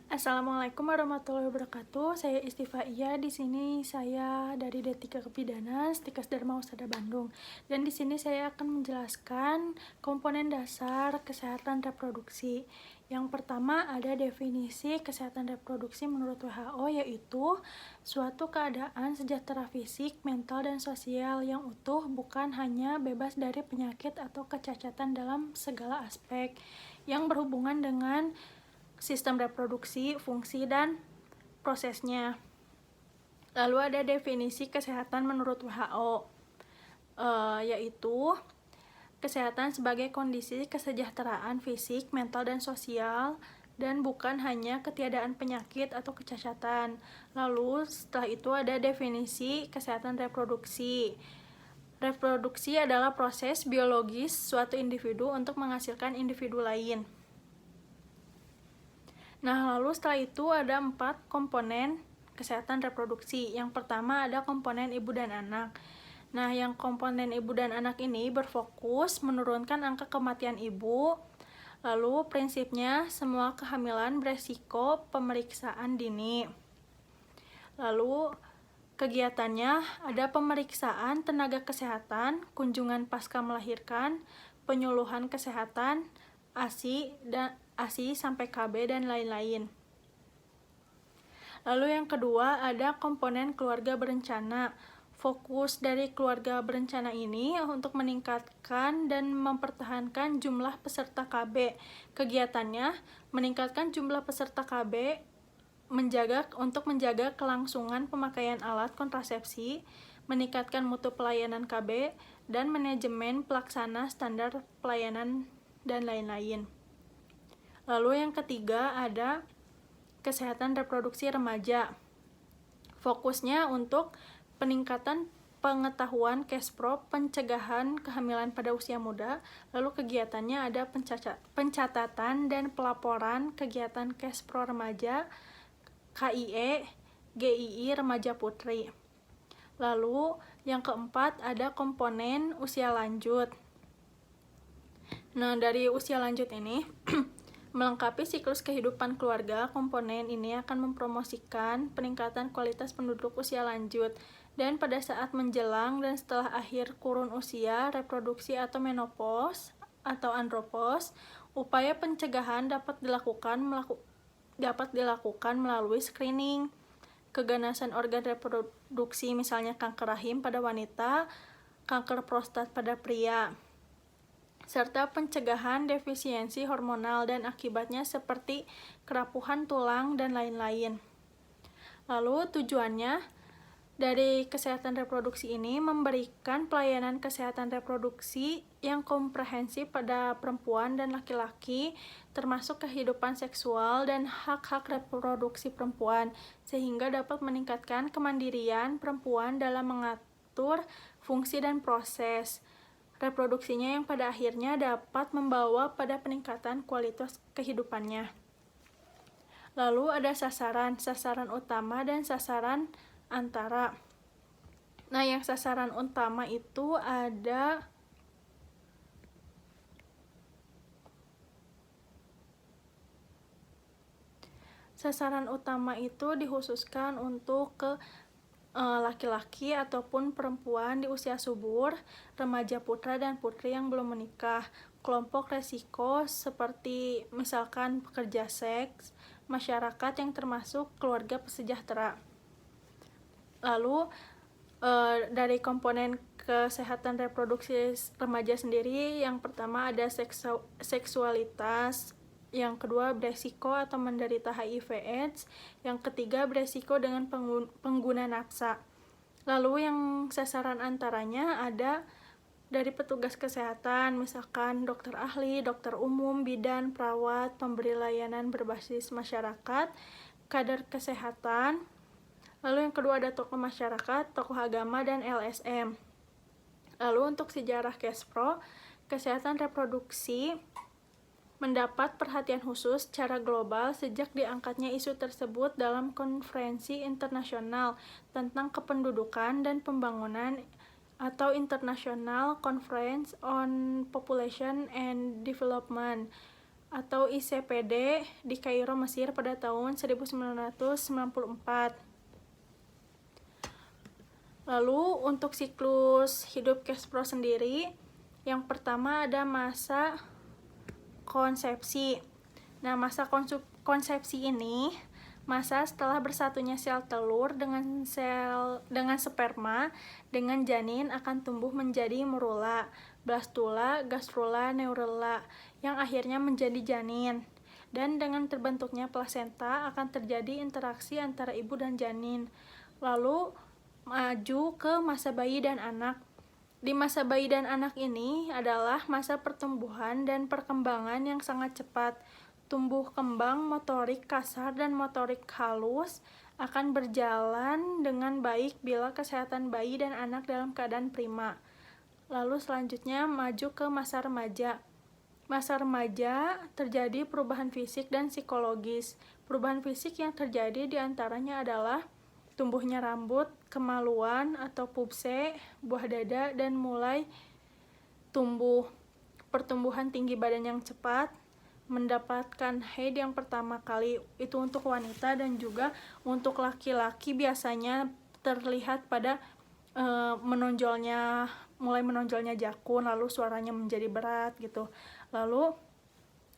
Assalamualaikum warahmatullahi wabarakatuh. Saya Istifaiyah. Di sini saya dari D3 Kebidanan, Stikes Dharma Husada Bandung. Dan di sini saya akan menjelaskan komponen dasar kesehatan reproduksi. Yang pertama ada definisi kesehatan reproduksi menurut WHO, yaitu suatu keadaan sejahtera fisik, mental, dan sosial yang utuh, bukan hanya bebas dari penyakit atau kecacatan dalam segala aspek yang berhubungan dengan sistem reproduksi, fungsi, dan prosesnya. Lalu ada definisi kesehatan menurut WHO, yaitu kesehatan sebagai kondisi kesejahteraan fisik, mental, dan sosial, dan bukan hanya ketiadaan penyakit atau kecacatan. Lalu setelah itu ada definisi kesehatan reproduksi. Reproduksi adalah proses biologis suatu individu untuk menghasilkan individu lain. Nah, lalu setelah itu ada 4 komponen kesehatan reproduksi. Yang pertama ada komponen ibu dan anak. Nah, yang komponen ibu dan anak ini berfokus menurunkan angka kematian ibu. Lalu prinsipnya semua kehamilan beresiko pemeriksaan dini. Lalu kegiatannya ada pemeriksaan tenaga kesehatan, kunjungan pasca melahirkan, penyuluhan kesehatan, ASI sampai KB, dan lain-lain. Lalu yang kedua ada komponen keluarga berencana. Fokus dari keluarga berencana ini untuk meningkatkan dan mempertahankan jumlah peserta KB. Kegiatannya meningkatkan jumlah peserta KB, untuk menjaga kelangsungan pemakaian alat kontrasepsi, meningkatkan mutu pelayanan KB, dan manajemen pelaksana standar pelayanan, dan lain-lain. Lalu yang ketiga ada kesehatan reproduksi remaja. Fokusnya untuk peningkatan pengetahuan KESPRO, pencegahan kehamilan pada usia muda. Lalu kegiatannya ada pencatatan dan pelaporan kegiatan KESPRO remaja, KIE, GII remaja putri. Lalu yang keempat ada komponen usia lanjut. Nah, dari usia lanjut ini melengkapi siklus kehidupan keluarga, komponen ini akan mempromosikan peningkatan kualitas penduduk usia lanjut. Dan pada saat menjelang dan setelah akhir kurun usia reproduksi atau menopause atau andropause, upaya pencegahan dapat dilakukan melalui screening, keganasan organ reproduksi, misalnya kanker rahim pada wanita, kanker prostat pada pria, serta pencegahan defisiensi hormonal dan akibatnya seperti kerapuhan tulang dan lain-lain. Lalu tujuannya dari kesehatan reproduksi ini memberikan pelayanan kesehatan reproduksi yang komprehensif pada perempuan dan laki-laki, termasuk kehidupan seksual dan hak-hak reproduksi perempuan, sehingga dapat meningkatkan kemandirian perempuan dalam mengatur fungsi dan proses reproduksinya yang pada akhirnya dapat membawa pada peningkatan kualitas kehidupannya. Lalu ada sasaran utama dan sasaran antara. Nah, yang sasaran utama itu ada dikhususkan untuk laki-laki ataupun perempuan di usia subur, remaja putra dan putri yang belum menikah, kelompok resiko seperti misalkan pekerja seks, masyarakat yang termasuk keluarga pesejahtera. Lalu dari komponen kesehatan reproduksi remaja sendiri, yang pertama ada seksualitas, yang kedua beresiko atau menderita HIV/AIDS, yang ketiga beresiko dengan pengguna nafsa. Lalu yang sasaran antaranya ada dari petugas kesehatan, misalkan dokter ahli, dokter umum, bidan, perawat, pemberi layanan berbasis masyarakat, kader kesehatan. Lalu yang kedua ada tokoh masyarakat, tokoh agama, dan LSM. Lalu untuk sejarah KESPRO, kesehatan reproduksi mendapat perhatian khusus secara global sejak diangkatnya isu tersebut dalam konferensi internasional tentang kependudukan dan pembangunan atau International Conference on Population and Development atau ICPD di Kairo, Mesir pada tahun 1994. Lalu untuk siklus hidup cash flow sendiri, yang pertama ada masa konsepsi. Nah, masa konsepsi ini masa setelah bersatunya sel telur dengan sperma dengan janin akan tumbuh menjadi morula, blastula, gastrula, neurula yang akhirnya menjadi janin. Dan dengan terbentuknya plasenta akan terjadi interaksi antara ibu dan janin. Lalu maju ke masa bayi dan anak. Di masa bayi dan anak ini adalah masa pertumbuhan dan perkembangan yang sangat cepat. Tumbuh kembang motorik kasar dan motorik halus akan berjalan dengan baik bila kesehatan bayi dan anak dalam keadaan prima. Lalu selanjutnya maju ke masa remaja. Masa remaja terjadi perubahan fisik dan psikologis. Perubahan fisik yang terjadi diantaranya adalah tumbuhnya rambut, kemaluan atau pubse, buah dada, dan mulai tumbuh. Pertumbuhan tinggi badan yang cepat, mendapatkan haid yang pertama kali, itu untuk wanita, dan juga untuk laki-laki biasanya terlihat pada mulai menonjolnya jakun, lalu suaranya menjadi berat gitu. Lalu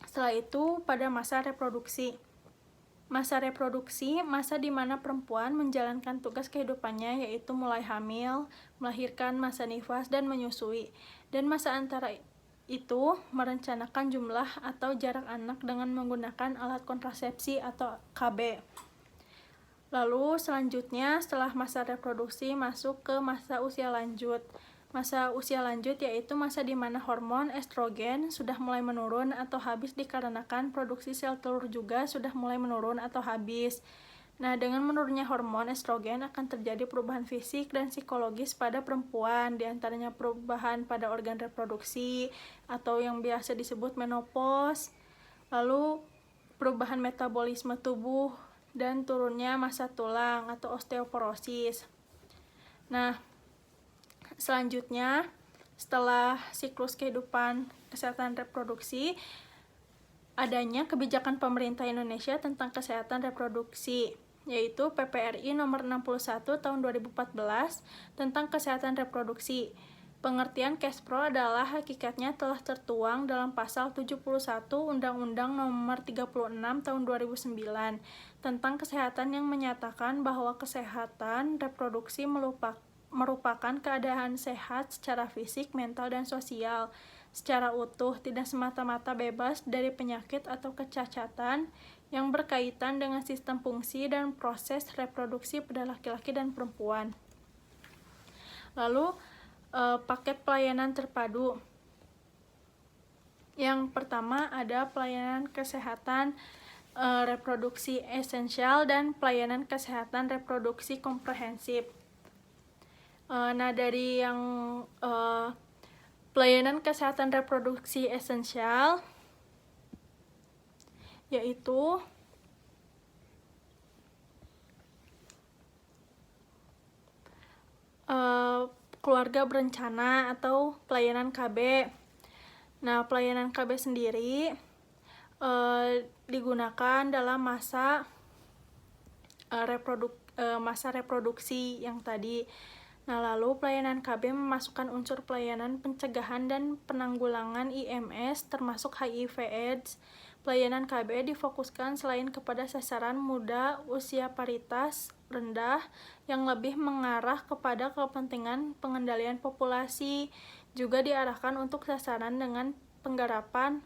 setelah itu pada masa reproduksi. Masa reproduksi, masa di mana perempuan menjalankan tugas kehidupannya, yaitu mulai hamil, melahirkan, masa nifas, dan menyusui. Dan masa antara itu merencanakan jumlah atau jarak anak dengan menggunakan alat kontrasepsi atau KB. Lalu selanjutnya setelah masa reproduksi masuk ke masa usia lanjut. Masa usia lanjut yaitu masa di mana hormon estrogen sudah mulai menurun atau habis dikarenakan produksi sel telur juga sudah mulai menurun atau habis. Nah, dengan menurunnya hormon estrogen akan terjadi perubahan fisik dan psikologis pada perempuan, diantaranya perubahan pada organ reproduksi atau yang biasa disebut menopause, lalu perubahan metabolisme tubuh, dan turunnya massa tulang atau osteoporosis. Nah, selanjutnya setelah siklus kehidupan kesehatan reproduksi, adanya kebijakan pemerintah Indonesia tentang kesehatan reproduksi, yaitu PPRI nomor 61 tahun 2014 tentang kesehatan reproduksi. Pengertian cash pro adalah hakikatnya telah tertuang dalam pasal 71 Undang-Undang nomor 36 tahun 2009 tentang kesehatan yang menyatakan bahwa kesehatan reproduksi merupakan keadaan sehat secara fisik, mental, dan sosial secara utuh, tidak semata-mata bebas dari penyakit atau kecacatan yang berkaitan dengan sistem fungsi dan proses reproduksi pada laki-laki dan perempuan. Lalu paket pelayanan terpadu. Yang pertama ada pelayanan kesehatan reproduksi esensial dan pelayanan kesehatan reproduksi komprehensif. Nah, dari yang pelayanan kesehatan reproduksi esensial yaitu keluarga berencana atau pelayanan KB. Nah, pelayanan KB sendiri digunakan dalam masa reproduksi yang tadi. Nah, lalu pelayanan KB memasukkan unsur pelayanan pencegahan dan penanggulangan IMS termasuk HIV/AIDS. Pelayanan KB difokuskan selain kepada sasaran muda usia paritas rendah yang lebih mengarah kepada kepentingan pengendalian populasi, juga diarahkan untuk sasaran dengan penggarapan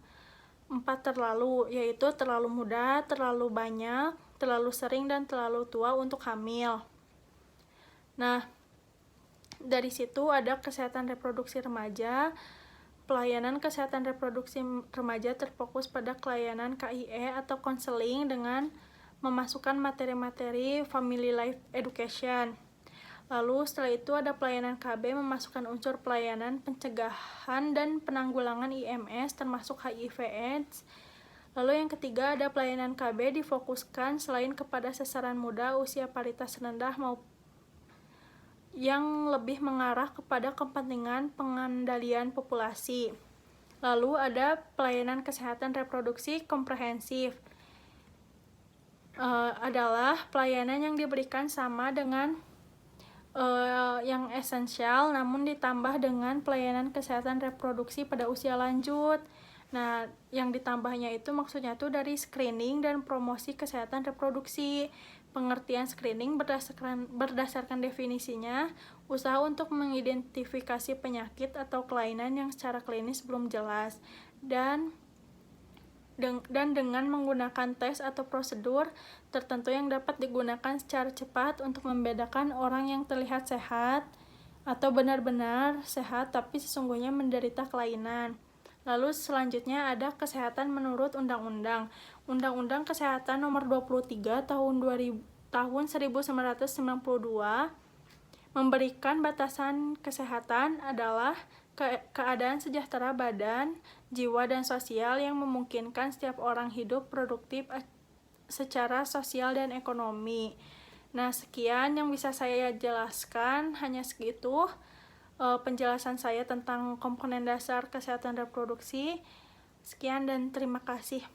4 terlalu, yaitu terlalu muda, terlalu banyak, terlalu sering, dan terlalu tua untuk hamil. Nah, dari situ ada kesehatan reproduksi remaja. Pelayanan kesehatan reproduksi remaja terfokus pada pelayanan KIE atau konseling dengan memasukkan materi-materi family life education. Lalu setelah itu ada pelayanan KB memasukkan unsur pelayanan pencegahan dan penanggulangan IMS termasuk HIV/AIDS. Lalu yang ketiga ada pelayanan KB difokuskan selain kepada sasaran muda usia paritas rendah maupun yang lebih mengarah kepada kepentingan pengendalian populasi. Lalu ada pelayanan kesehatan reproduksi komprehensif. Adalah pelayanan yang diberikan sama dengan yang esensial, namun ditambah dengan pelayanan kesehatan reproduksi pada usia lanjut. Nah, yang ditambahnya itu maksudnya tuh dari screening dan promosi kesehatan reproduksi. Pengertian screening berdasarkan definisinya, usaha untuk mengidentifikasi penyakit atau kelainan yang secara klinis belum jelas, dan dengan menggunakan tes atau prosedur tertentu yang dapat digunakan secara cepat untuk membedakan orang yang terlihat sehat atau benar-benar sehat tapi sesungguhnya menderita kelainan. Lalu selanjutnya ada kesehatan menurut undang-undang. Undang-Undang Kesehatan Nomor 23 tahun 1992 memberikan batasan kesehatan adalah keadaan sejahtera badan, jiwa, dan sosial yang memungkinkan setiap orang hidup produktif secara sosial dan ekonomi. Nah, sekian yang bisa saya jelaskan, hanya segitu penjelasan saya tentang komponen dasar kesehatan reproduksi. Sekian dan terima kasih.